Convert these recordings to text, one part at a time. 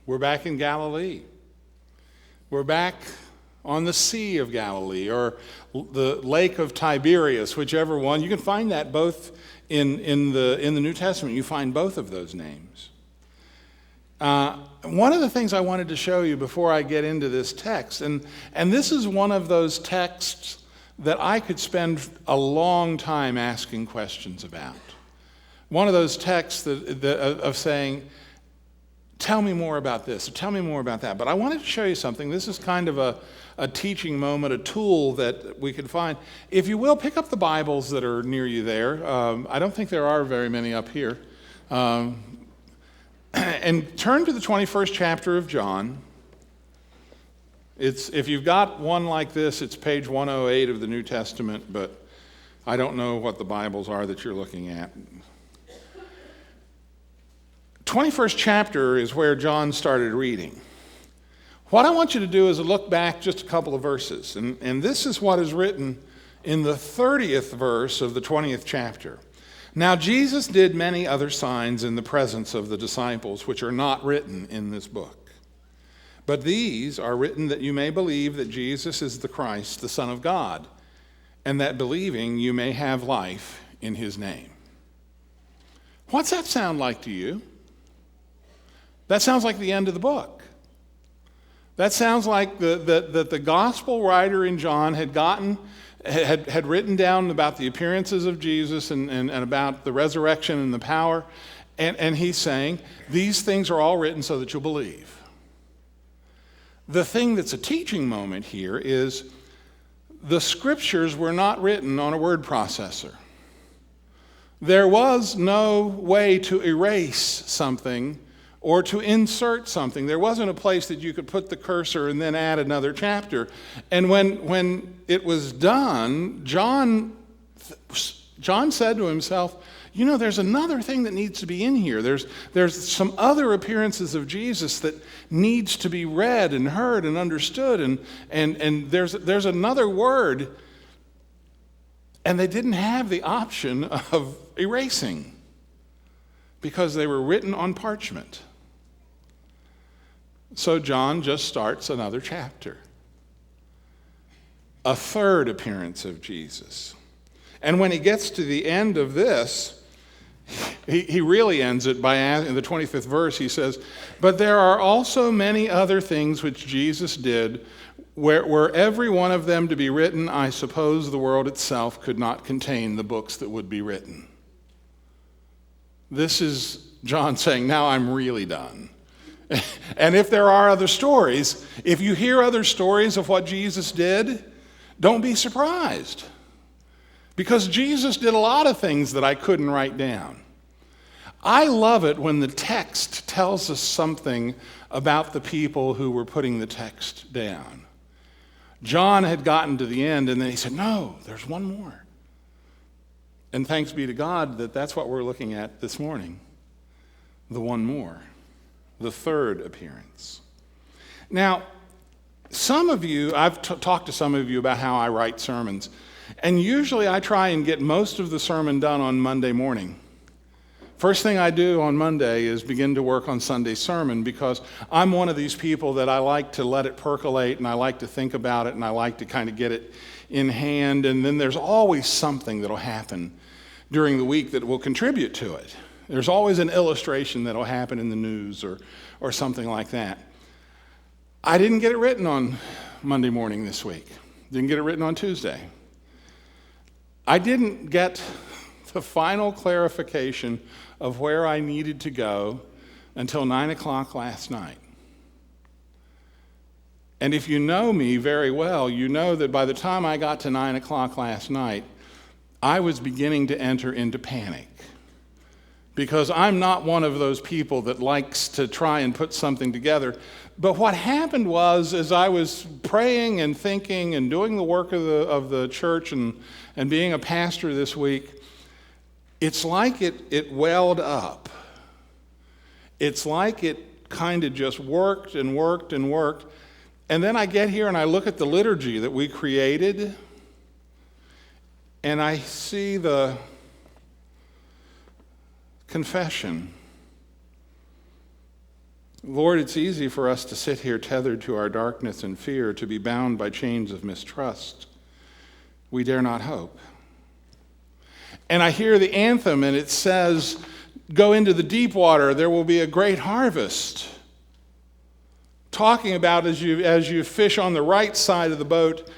We're back in Galilee. We're back on the Sea of Galilee or the Lake of Tiberias, whichever one. You can find that both in the New Testament. You find both of those names. One of the things I wanted to show you before I get into this text, and this is one of those texts that I could spend a long time asking questions about. One of those texts of saying, tell me more about this, or tell me more about that. But I wanted to show you something. This is kind of a teaching moment, a tool that we could find. If you will, pick up the Bibles that are near you there. I don't think there are very many up here. And turn to the 21st chapter of John. If you've got one like this, it's page 108 of the New Testament, but I don't know what the Bibles are that you're looking at. 21st chapter is where John started reading. What I want you to do is look back just a couple of verses, and this is what is written in the 30th verse of the 20th chapter. Now Jesus did many other signs in the presence of the disciples, which are not written in this book. But these are written that you may believe that Jesus is the Christ, the Son of God, and that believing you may have life in his name. What's that sound like to you? That sounds like the end of the book. That sounds like that the gospel writer in John had written down about the appearances of Jesus and about the resurrection and the power, and he's saying, these things are all written so that you'll believe. The thing that's a teaching moment here is the scriptures were not written on a word processor. There was no way to erase something or to insert something. There wasn't a place that you could put the cursor and then add another chapter. And when it was done, John said to himself, you know, there's another thing that needs to be in here. There's some other appearances of Jesus that needs to be read and heard and understood, and there's another word, and they didn't have the option of erasing because they were written on parchment. So John just starts another chapter. A third appearance of Jesus. And when he gets to the end of this, he really ends it by, in the 25th verse, he says, but there are also many other things which Jesus did, were every one of them to be written, I suppose the world itself could not contain the books that would be written. This is John saying, now I'm really done. And if there are other stories, if you hear other stories of what Jesus did, don't be surprised. Because Jesus did a lot of things that I couldn't write down. I love it when the text tells us something about the people who were putting the text down. John had gotten to the end, and then he said, no, there's one more. And thanks be to God that that's what we're looking at this morning. The one more. The third appearance. Now, some of you, I've talked to some of you about how I write sermons. And usually I try and get most of the sermon done on Monday morning. First thing I do on Monday is begin to work on Sunday's sermon because I'm one of these people that I like to let it percolate and I like to think about it and I like to kind of get it in hand. And then there's always something that'll happen during the week that will contribute to it. There's always an illustration that'll happen in the news or something like that. I didn't get it written on Monday morning this week. Didn't get it written on Tuesday. I didn't get the final clarification of where I needed to go until 9 o'clock last night. And if you know me very well, you know that by the time I got to 9 o'clock last night, I was beginning to enter into panic. Because I'm not one of those people that likes to try and put something together. But what happened was, as I was praying and thinking and doing the work of the church and being a pastor this week, it's like it welled up. It's like it kind of just worked and worked and worked. And then I get here and I look at the liturgy that we created, and I see the confession. Lord, it's easy for us to sit here tethered to our darkness and fear, to be bound by chains of mistrust. We dare not hope. And I hear the anthem, and it says, go into the deep water, there will be a great harvest. Talking about as you fish on the right side of the boat,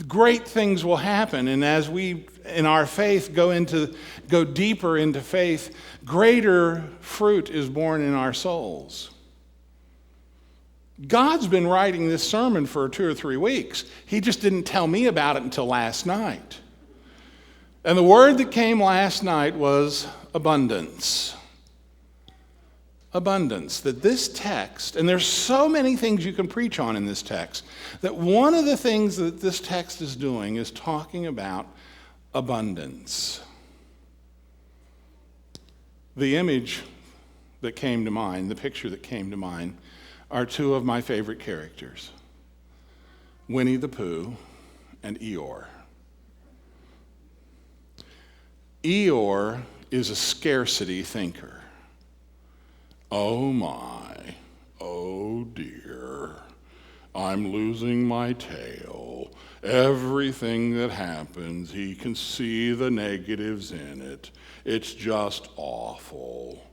great things will happen. And as we, in our faith, go deeper into faith, greater fruit is born in our souls. God's been writing this sermon for 2 or 3 weeks. He just didn't tell me about it until last night. And the word that came last night was abundance. Abundance. That this text, and there's so many things you can preach on in this text, that one of the things that this text is doing is talking about abundance. The image that came to mind, the picture that came to mind, are 2 of my favorite characters, Winnie the Pooh and Eeyore. Eeyore is a scarcity thinker. Oh my, oh dear, I'm losing my tail. Everything that happens, he can see the negatives in it. It's just awful.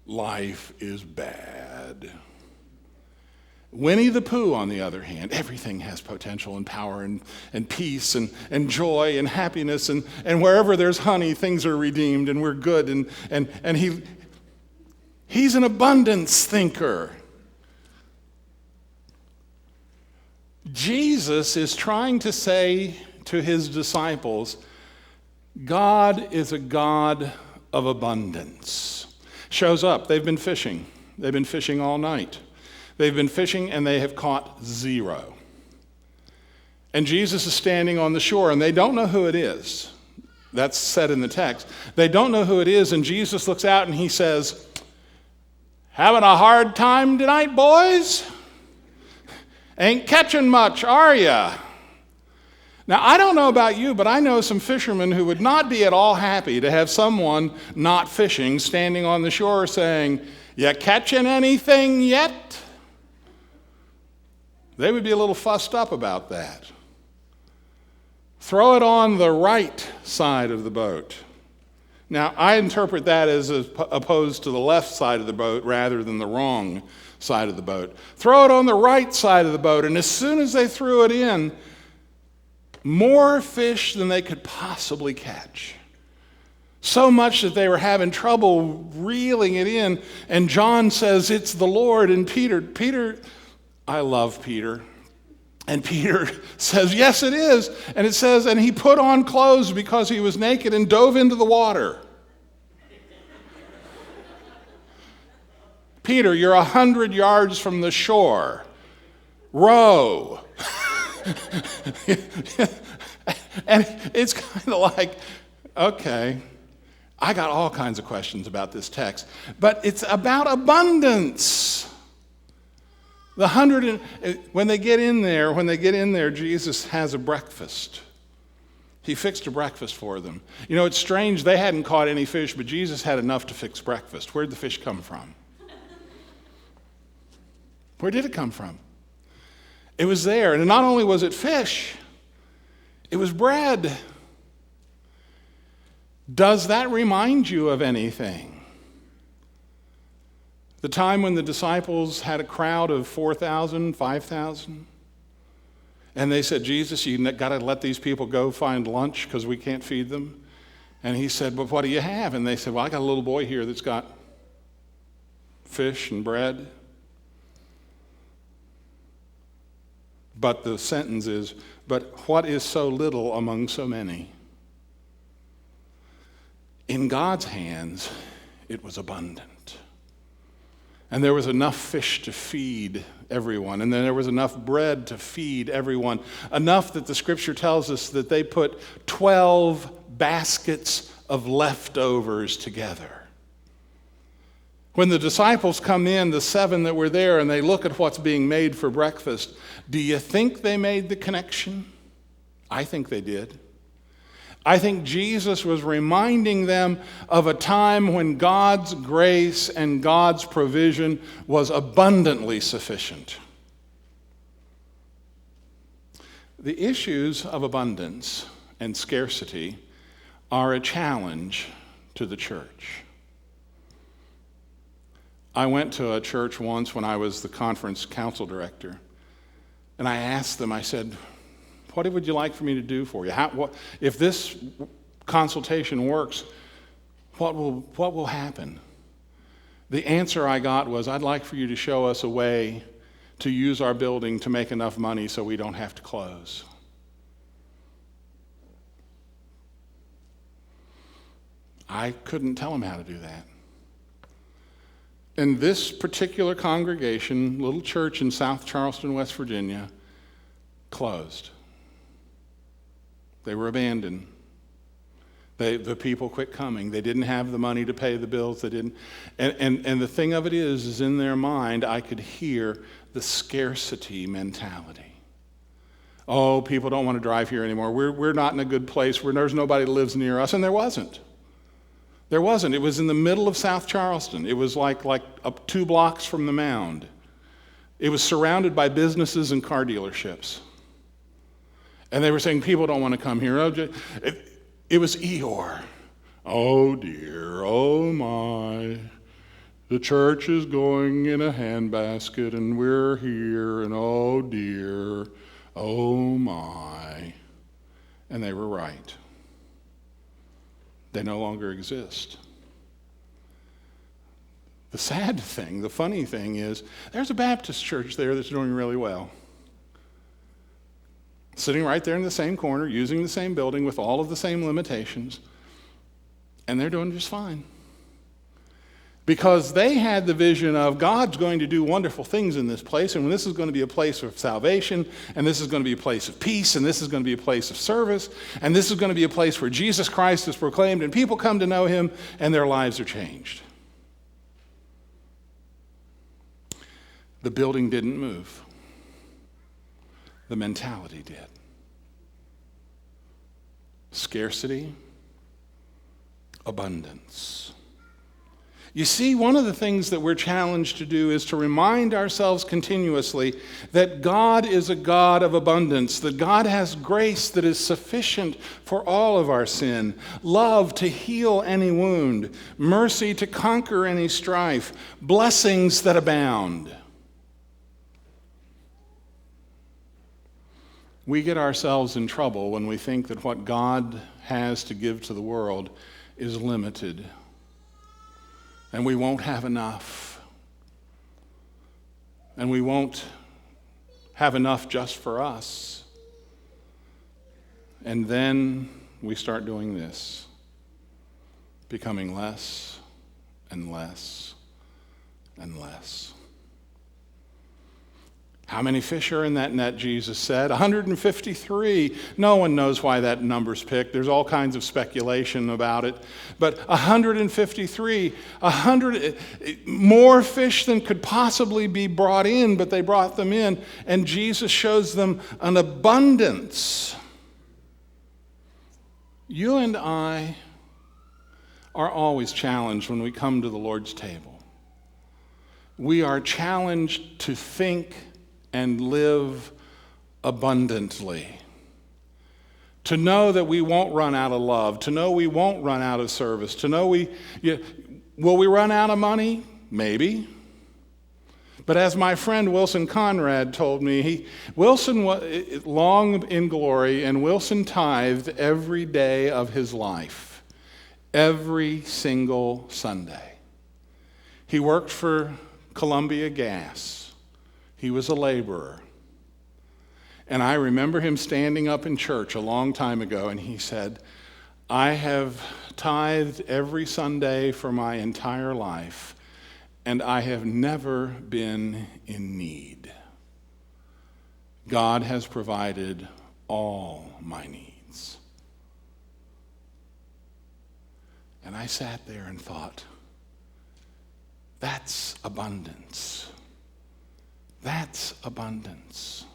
Life is bad. Winnie the Pooh, on the other hand, everything has potential and power and peace and joy and happiness, and wherever there's honey, things are redeemed and we're good, and he's an abundance thinker. Jesus is trying to say to his disciples, God is a God of abundance. Shows up. They've been fishing. They've been fishing all night. They've been fishing and they have caught 0. And Jesus is standing on the shore and they don't know who it is. That's said in the text. They don't know who it is, and Jesus looks out and he says, having a hard time tonight, boys? Ain't catching much, are ya? Now, I don't know about you, but I know some fishermen who would not be at all happy to have someone not fishing standing on the shore saying, you catching anything yet? They would be a little fussed up about that. Throw it on the right side of the boat. Now, I interpret that as opposed to the left side of the boat rather than the wrong side of the boat. Throw it on the right side of the boat, and as soon as they threw it in, more fish than they could possibly catch. So much that they were having trouble reeling it in, and John says, it's the Lord, and Peter, I love Peter. And Peter says, yes, it is. And it says, and he put on clothes because he was naked and dove into the water. Peter, you're 100 yards from the shore. Row. And it's kind of like, okay, I got all kinds of questions about this text, but it's about abundance. When they get in there, Jesus has a breakfast. He fixed a breakfast for them. You know, it's strange, they hadn't caught any fish, but Jesus had enough to fix breakfast. Where'd the fish come from? Where did it come from? It was there, and not only was it fish, it was bread. Does that remind you of anything? The time when the disciples had a crowd of 4,000, 5,000, and they said, Jesus, you got to let these people go find lunch because we can't feed them. And he said, but what do you have? And they said, well, I got a little boy here that's got fish and bread. But the sentence is, but what is so little among so many? In God's hands, it was abundant. And there was enough fish to feed everyone. And then there was enough bread to feed everyone. Enough that the scripture tells us that they put 12 baskets of leftovers together. When the disciples come in, the 7 that were there, and they look at what's being made for breakfast, do you think they made the connection? I think they did. I think Jesus was reminding them of a time when God's grace and God's provision was abundantly sufficient. The issues of abundance and scarcity are a challenge to the church. I went to a church once when I was the conference council director, and I asked them, I said, what would you like for me to do for you? If this consultation works, what will happen? The answer I got was, I'd like for you to show us a way to use our building to make enough money so we don't have to close. I couldn't tell them how to do that. And this particular congregation, little church in South Charleston, West Virginia, closed. They were abandoned. The people quit coming. They didn't have the money to pay the bills. They didn't. And the thing of it is in their mind, I could hear the scarcity mentality. Oh, people don't want to drive here anymore. We're not in a good place where there's nobody that lives near us. And there wasn't. There wasn't. It was in the middle of South Charleston. It was like up 2 blocks from the Mound. It was surrounded by businesses and car dealerships. And they were saying, people don't want to come here. It was Eeyore. Oh dear, oh my. The church is going in a handbasket and we're here and oh dear, oh my. And they were right. They no longer exist. The sad thing, the funny thing is, there's a Baptist church there that's doing really well. Sitting right there in the same corner, using the same building with all of the same limitations, and they're doing just fine. Because they had the vision of God's going to do wonderful things in this place, and this is going to be a place of salvation, and this is going to be a place of peace, and this is going to be a place of service, and this is going to be a place where Jesus Christ is proclaimed, and people come to know him, and their lives are changed. The building didn't move. The mentality did. Scarcity, abundance. You see, one of the things that we're challenged to do is to remind ourselves continuously that God is a God of abundance, that God has grace that is sufficient for all of our sin, love to heal any wound, mercy to conquer any strife, blessings that abound. We get ourselves in trouble when we think that what God has to give to the world is limited, and we won't have enough, and we won't have enough just for us. And then we start doing this, becoming less and less and less. How many fish are in that net, Jesus said? 153. No one knows why that number's picked. There's all kinds of speculation about it. But 153, 100 more fish than could possibly be brought in, but they brought them in, and Jesus shows them an abundance. You and I are always challenged when we come to the Lord's table. We are challenged to think and live abundantly. To know that we won't run out of love, to know we won't run out of service, to know will we run out of money? Maybe. But as my friend Wilson Conrad told me, Wilson was long in glory, and Wilson tithed every day of his life, every single Sunday. He worked for Columbia Gas. He was a laborer. And I remember him standing up in church a long time ago, and he said, I have tithed every Sunday for my entire life, and I have never been in need. God has provided all my needs. And I sat there and thought, that's abundance. That's abundance.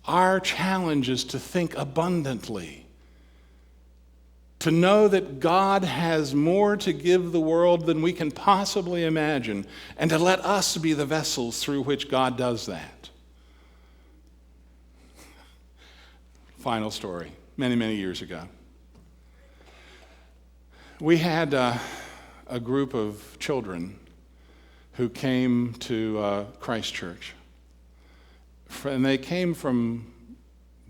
Our challenge is to think abundantly to know that God has more to give the world than we can possibly imagine, and to let us be the vessels through which God does that. Final story, many, many years ago. We had a group of children who came to Christ Church. And they came from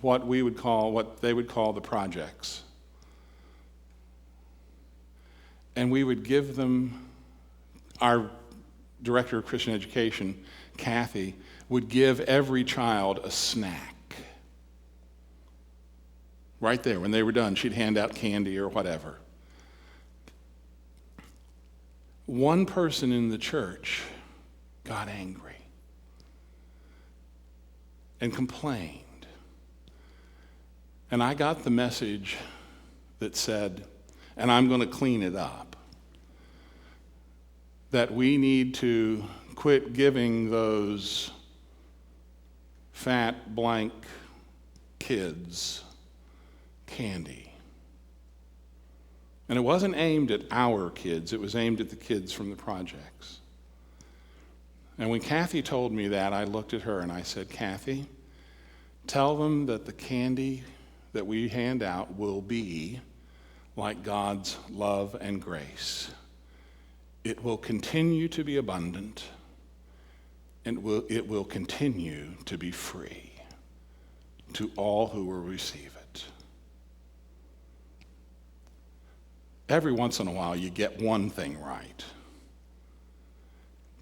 what they would call the projects. And we would give them, our director of Christian education, Kathy, would give every child a snack. Right there, when they were done, she'd hand out candy or whatever. One person in the church got angry and complained. And I got the message that said, and I'm going to clean it up, that we need to quit giving those fat, blank kids candy. And it wasn't aimed at our kids, it was aimed at the kids from the projects. And when Kathy told me that, I looked at her and I said, Kathy, tell them that the candy that we hand out will be like God's love and grace. It will continue to be abundant, and it will continue to be free to all who will receive it. Every once in a while, you get one thing right.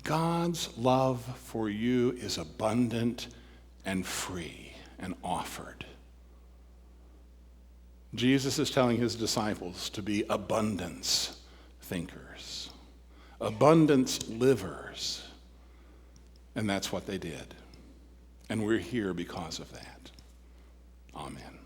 God's love for you is abundant and free and offered. Jesus is telling his disciples to be abundance thinkers, abundance livers, and that's what they did. And we're here because of that. Amen.